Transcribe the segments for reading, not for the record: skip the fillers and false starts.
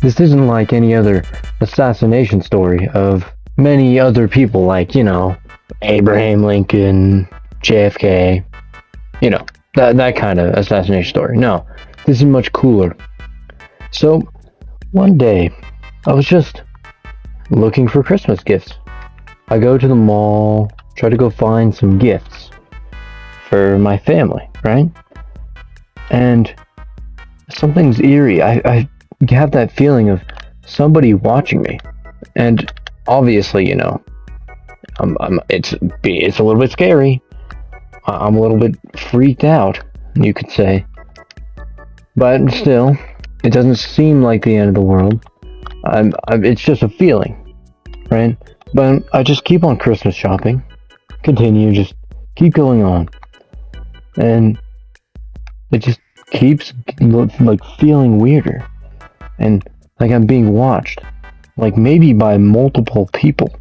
This isn't like any other assassination story of many other people, like, Abraham Lincoln, JFK, that kind of assassination story. No, this is much cooler. So, one day, I was just looking for Christmas gifts. I go to the mall, try to go find some gifts for my family, right? And something's eerie. I have that feeling of somebody watching me. And obviously, it's a little bit scary. I'm a little bit freaked out, you could say. But still, it doesn't seem like the end of the world. It's just a feeling, right? But I just keep on Christmas shopping. Continue, just keep going on. And it just keeps, like, feeling weirder. And like I'm being watched. Like maybe by multiple people.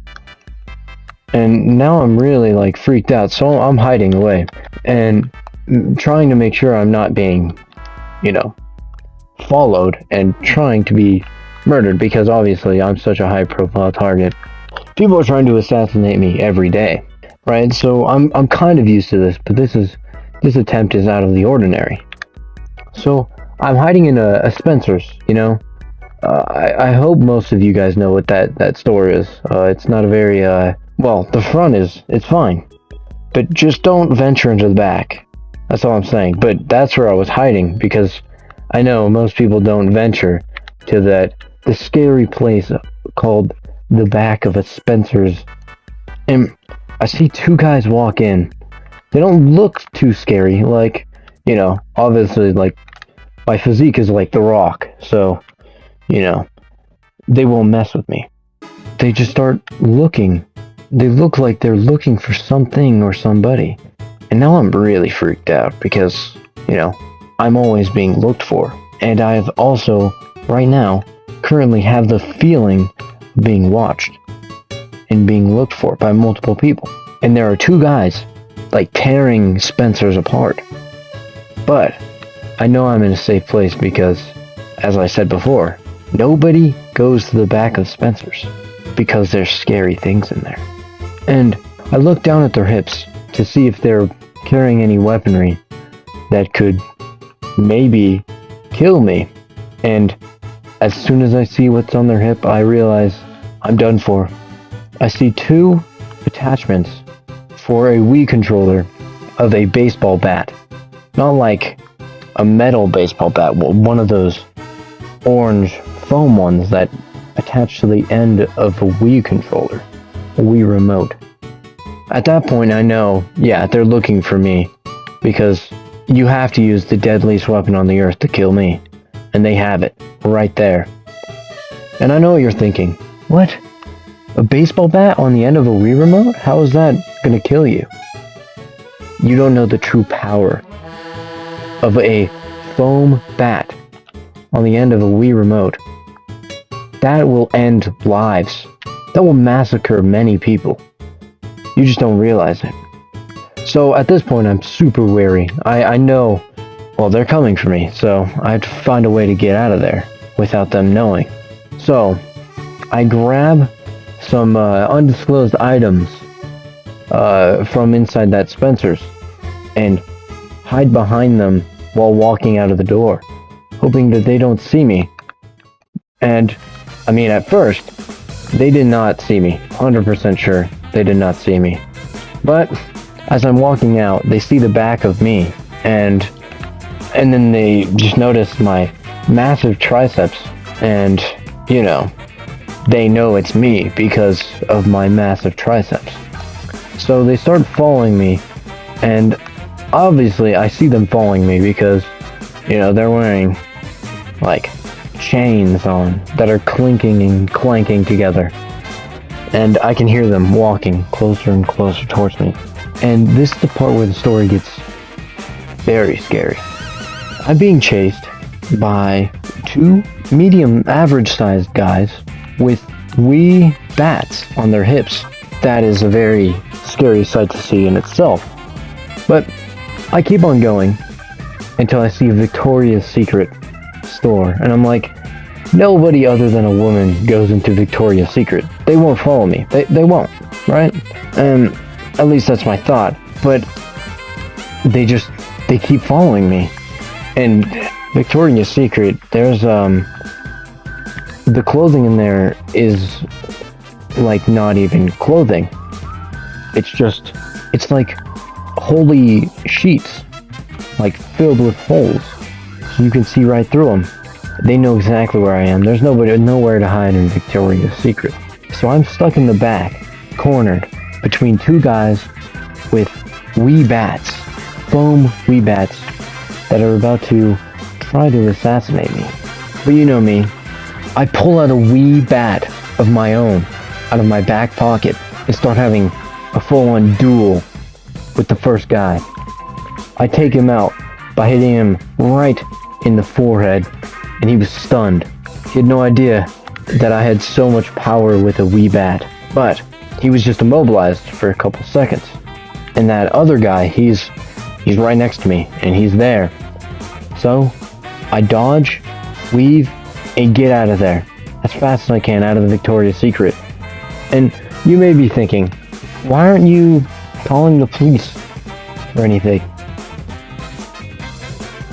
And now I'm really, like, freaked out. So I'm hiding away. And trying to make sure I'm not being, followed. And trying to be murdered. Because obviously I'm such a high profile target. People are trying to assassinate me every day, right? So I'm kind of used to this, but this attempt is out of the ordinary. So I'm hiding in a Spencer's, I hope most of you guys know what that store is. It's not a very, the front it's fine, but just don't venture into the back. That's all I'm saying. But that's where I was hiding, because I know most people don't venture to the scary place called the back of a Spencer's. And I see two guys walk in. They don't look too scary, like, obviously, like, my physique is like The Rock, so, they won't mess with me. They just start looking. They look like they're looking for something or somebody. And now I'm really freaked out because, I'm always being looked for. And I've also, right now, currently have the feeling of being watched and being looked for by multiple people. And there are two guys, like, tearing Spencer's apart. But I know I'm in a safe place because, as I said before, nobody goes to the back of Spencer's because there's scary things in there. And I look down at their hips to see if they're carrying any weaponry that could maybe kill me. And as soon as I see what's on their hip, I realize I'm done for. I see two attachments for a Wii controller of a baseball bat. Not like a metal baseball bat, one of those orange foam ones that attach to the end of a Wii controller, a Wii remote. At that point, I know, they're looking for me, because you have to use the deadliest weapon on the earth to kill me, and they have it, right there. And I know what you're thinking. What? A baseball bat on the end of a Wii remote? How is that gonna kill you? You don't know the true power of a foam bat on the end of a Wii remote. That will end lives. That will massacre many people. You just don't realize it. So at this point, I'm super wary. I know, they're coming for me, so I have to find a way to get out of there without them knowing. So I grab some undisclosed items from inside that Spencer's and hide behind them while walking out of the door, hoping that they don't see me. And, at first, they did not see me. 100% sure they did not see me. But as I'm walking out, they see the back of me, and then they just notice my massive triceps, and, they know it's me because of my massive triceps. So they start following me, and obviously I see them following me because, they're wearing, like, chains on that are clinking and clanking together. And I can hear them walking closer and closer towards me. And this is the part where the story gets very scary. I'm being chased by two medium average sized guys with Wii bats on their hips. That is a very scary sight to see in itself. But I keep on going until I see a Victoria's Secret store, and I'm like, nobody other than a woman goes into Victoria's Secret. They won't follow me. They won't, right? And at least that's my thought. But they keep following me. And Victoria's Secret, there's the clothing in there is like not even clothing. It's like holy sheets, like filled with holes. So you can see right through them. They know exactly where I am. There's nowhere to hide in Victoria's Secret. So I'm stuck in the back, cornered between two guys with wee bats, foam wee bats, that are about to try to assassinate me. But you know me, I pull out a wee bat of my own out of my back pocket and start having a full-on duel with the first guy. I take him out by hitting him right in the forehead, and he was stunned. He had no idea that I had so much power with a wee bat, but he was just immobilized for a couple seconds. And that other guy, he's right next to me, and he's there. So I dodge, weave, and get out of there as fast as I can out of the Victoria's Secret. And you may be thinking, why aren't you calling the police or anything?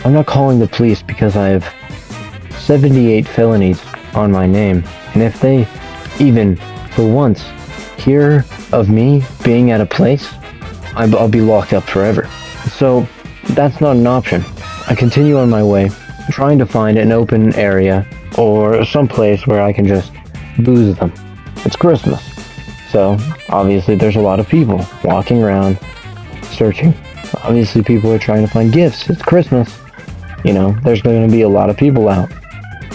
I'm not calling the police because I have 78 felonies on my name, and if they even for once hear of me being at a place, I'll be locked up forever. So that's not an option. I continue on my way, trying to find an open area or some place where I can just booze them. It's Christmas, so obviously there's a lot of people walking around searching. Obviously people are trying to find gifts. It's Christmas. You know, there's going to be a lot of people out.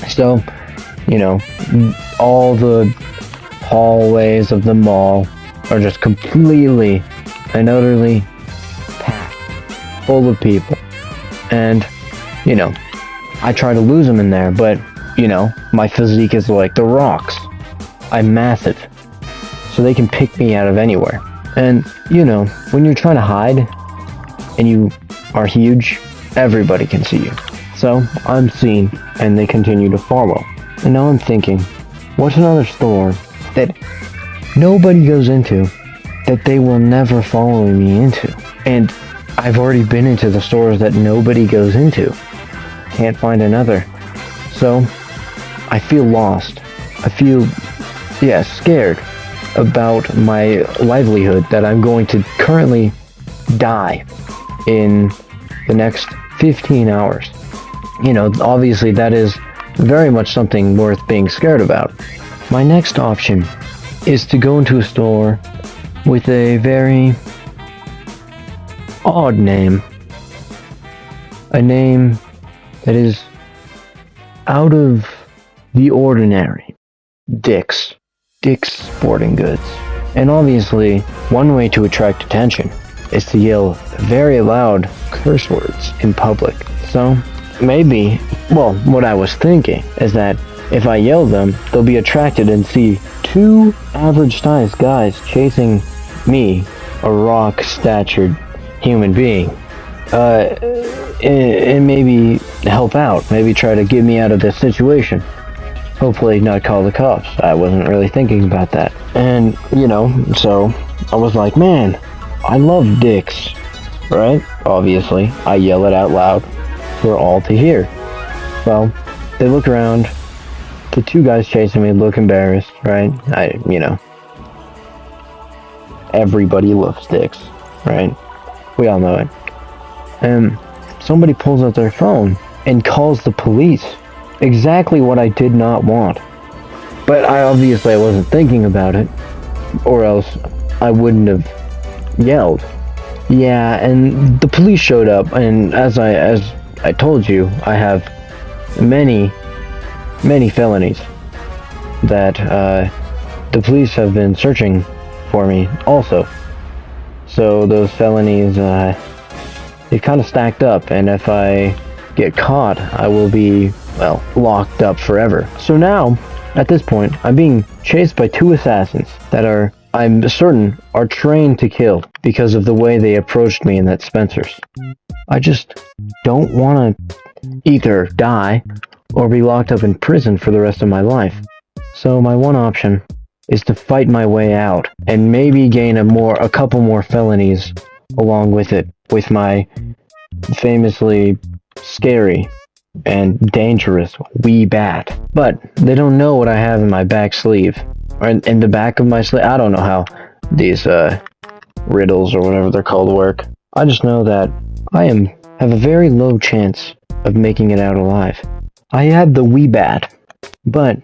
So, you know, all the hallways of the mall are just completely and utterly packed, full of people. And, you know, I try to lose them in there, but, you know, my physique is like the Rock's. I'm massive, so they can pick me out of anywhere. And, you know, when you're trying to hide and you are huge, everybody can see you. So I'm seen, and they continue to follow. And now I'm thinking, what's another store that nobody goes into that they will never follow me into? And I've already been into the stores that nobody goes into. Can't find another. So I feel lost. I feel, scared about my livelihood, that I'm going to currently die in the next 15 hours. You know, obviously that is very much something worth being scared about. My next option is to go into a store with a very odd name. A name that is out of the ordinary. Dick's Sporting Goods. And obviously, one way to attract attention is to yell very loud curse words in public. So, maybe, what I was thinking is that if I yell them, they'll be attracted and see two average-sized guys chasing me, a rock-statured human being, and maybe help out, maybe try to get me out of this situation. Hopefully not call the cops. I wasn't really thinking about that. And, you know, so I was like, man, I love Dick's, right? Obviously, I yell it out loud for all to hear. Well, they look around. The two guys chasing me look embarrassed, right? Everybody loves Dick's, right? We all know it. And somebody pulls out their phone and calls the police. Exactly what I did not want. But I wasn't thinking about it, or else I wouldn't have yelled. Yeah, and the police showed up, and as I told you, I have many felonies that the police have been searching for me also. So those felonies, they kind of stacked up, and if I get caught, I will be, locked up forever. So now, at this point, I'm being chased by two assassins that I'm certain, are trained to kill because of the way they approached me in that Spencer's. I just don't want to either die or be locked up in prison for the rest of my life. So my one option is to fight my way out and maybe gain a couple more felonies along with it, with my famously scary and dangerous wee bat. But they don't know what I have in my back sleeve, or in the back of my sleeve. I don't know how these riddles or whatever they're called work. I just know that I have a very low chance of making it out alive. I had the wee bat, but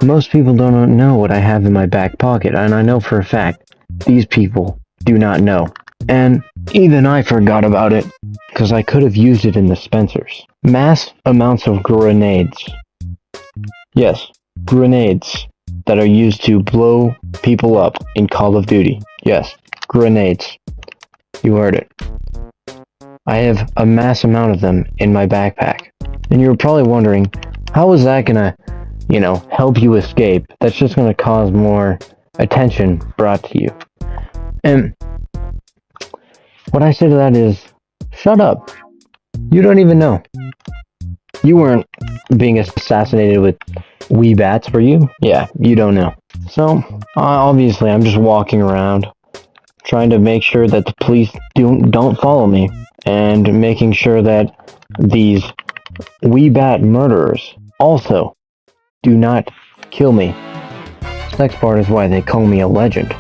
most people don't know what I have in my back pocket, and I know for a fact these people do not know. And even I forgot about it, because I could have used it in the Spencers. Mass amounts of grenades. Yes, grenades that are used to blow people up in Call of Duty. Yes, grenades. You heard it. I have a mass amount of them in my backpack. And you're probably wondering, how is that gonna, help you escape? That's just gonna cause more attention brought to you. And what I say to that is, shut up. You don't even know. You weren't being assassinated with wee bats, were you? Yeah, you don't know. So, obviously, I'm just walking around, trying to make sure that the police don't follow me, and making sure that these wee bat murderers also do not kill me. This next part is why they call me a legend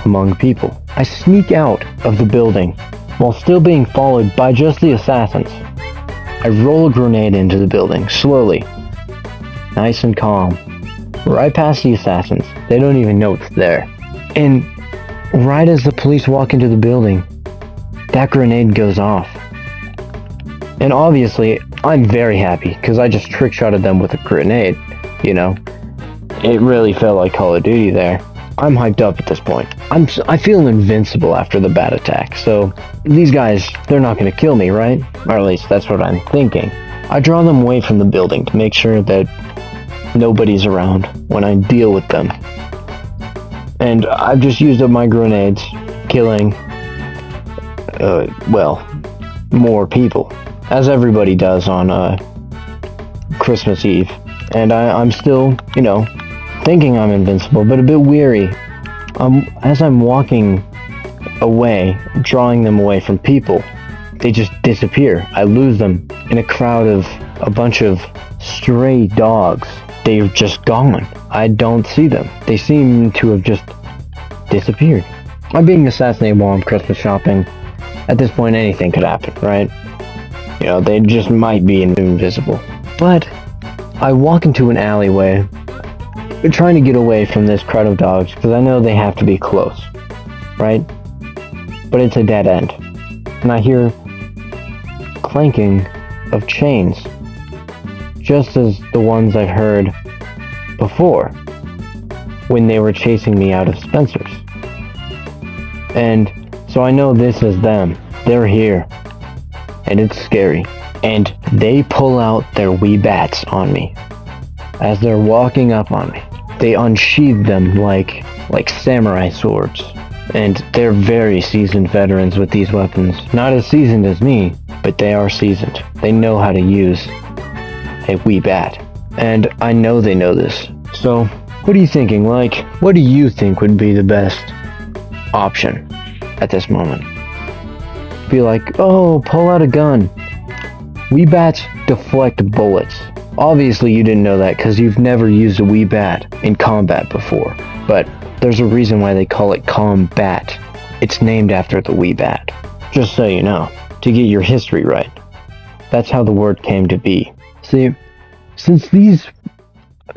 among people. I sneak out of the building while still being followed by just the assassins. I roll a grenade into the building, slowly, nice and calm, right past the assassins. They don't even know it's there. And right as the police walk into the building, that grenade goes off. And obviously, I'm very happy, because I just trick-shotted them with a grenade, It really felt like Call of Duty there. I'm hyped up at this point. I feel invincible after the bat attack, so these guys, they're not going to kill me, right? Or at least that's what I'm thinking. I draw them away from the building to make sure that nobody's around when I deal with them. And I've just used up my grenades, killing, more people, as everybody does on Christmas Eve. And I'm still, thinking I'm invincible, but a bit weary. As I'm walking away, drawing them away from people, they just disappear. I lose them in a crowd of a bunch of stray dogs. They're just gone. I don't see them. They seem to have just disappeared. I'm being assassinated while I'm Christmas shopping. At this point, anything could happen, right? They just might be invisible. But I walk into an alleyway, trying to get away from this crowd of dogs, because I know they have to be close, right? But it's a dead end. And I hear clanking of chains, just as the ones I've heard before, when they were chasing me out of Spencer's. And so I know this is them. They're here. And it's scary. And they pull out their wee bats on me. As they're walking up on me, they unsheathe them like samurai swords. And they're very seasoned veterans with these weapons. Not as seasoned as me, but they are seasoned. They know how to use a wee bat. And I know they know this. So, what are you thinking? What do you think would be the best option at this moment? Be like, oh, pull out a gun. Wee bats deflect bullets. Obviously you didn't know that because you've never used a wee bat in combat before. But there's a reason why they call it combat. It's named after the wee bat. Just so you know, to get your history right. That's how the word came to be. See, since these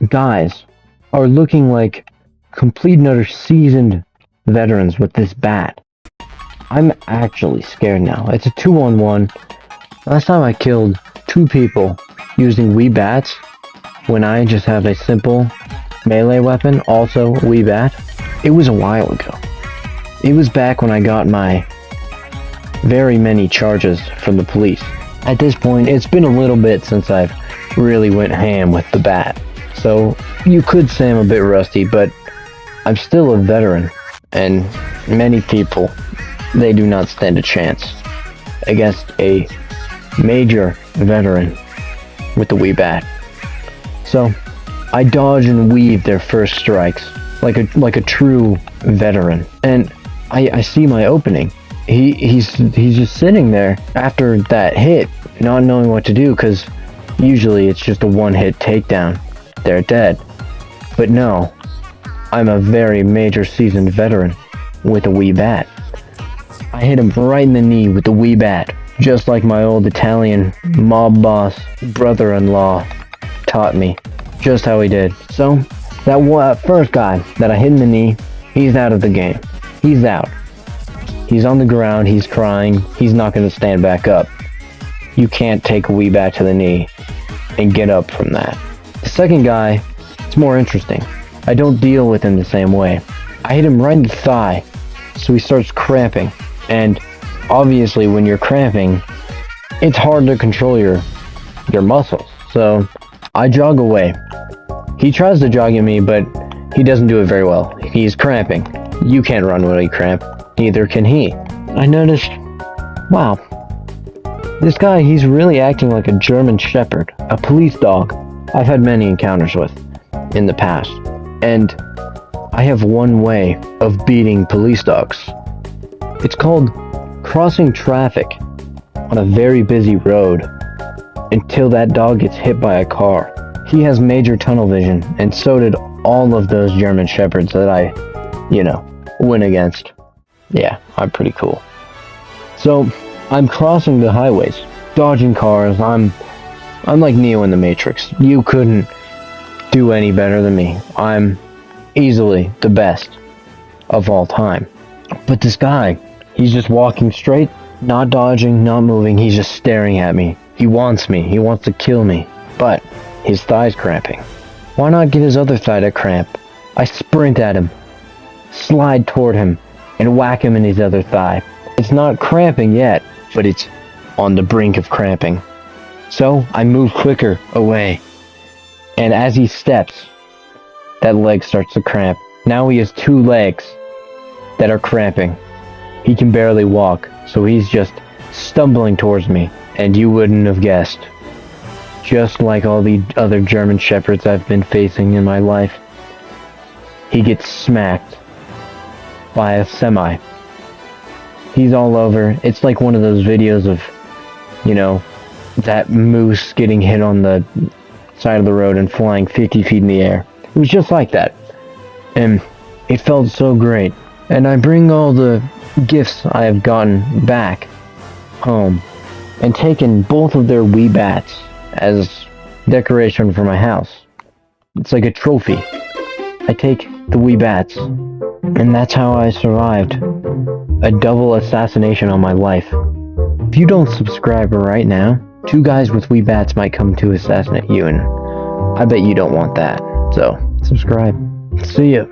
guys are looking like complete and utter seasoned veterans with this bat, I'm actually scared now. It's a 2-on-1. Last time I killed 2 people using wee bats, when I just have a simple melee weapon, also wee bat, it was a while ago. It was back when I got my very many charges from the police. At this point, it's been a little bit since I've really went ham with the bat. So you could say I'm a bit rusty, but I'm still a veteran, and many people, they do not stand a chance against a major veteran with the wee bat. So I dodge and weave their first strikes like a true veteran, and I see my opening. He's just sitting there after that hit, not knowing what to do, because usually it's just a one-hit takedown. They're dead. But no, I'm a very major seasoned veteran with a wee bat. I hit him right in the knee with the wee bat, just like my old Italian mob boss brother-in-law taught me just how he did. So that first guy that I hit in the knee, he's out of the game. He's out. He's on the ground, he's crying, he's not going to stand back up. You can't take a wee bat to the knee and get up from that. The second guy, it's more interesting. I don't deal with him the same way. I hit him right in the thigh, so he starts cramping. And obviously when you're cramping, it's hard to control your muscles. So I jog away. He tries to jog at me, but he doesn't do it very well. He's cramping. You can't run when you cramp. Neither can he. I noticed, wow, this guy, he's really acting like a German Shepherd, a police dog I've had many encounters with in the past. And I have one way of beating police dogs. It's called crossing traffic on a very busy road until that dog gets hit by a car. He has major tunnel vision, and so did all of those German Shepherds that I, win against. Yeah, I'm pretty cool. So, I'm crossing the highways, dodging cars. I'm like Neo in the Matrix. You couldn't do any better than me. I'm easily the best of all time. But this guy, he's just walking straight, not dodging, not moving. He's just staring at me. He wants me. He wants to kill me. But his thigh's cramping. Why not get his other thigh to cramp? I sprint at him, slide toward him, and whack him in his other thigh. It's not cramping yet, but it's on the brink of cramping. So I move quicker away, and as he steps, that leg starts to cramp. Now he has two legs that are cramping. He can barely walk, so he's just stumbling towards me, and you wouldn't have guessed. Just like all the other German Shepherds I've been facing in my life, he gets smacked by a semi. He's all over. It's like one of those videos of, that moose getting hit on the side of the road and flying 50 feet in the air. It was just like that. And it felt so great. And I bring all the gifts I have gotten back home and taken both of their wee bats as decoration for my house. It's like a trophy. I take the wee bats, and that's how I survived a double assassination on my life. If you don't subscribe right now, two guys with wee bats might come to assassinate you, and I bet you don't want that. So, subscribe. See ya.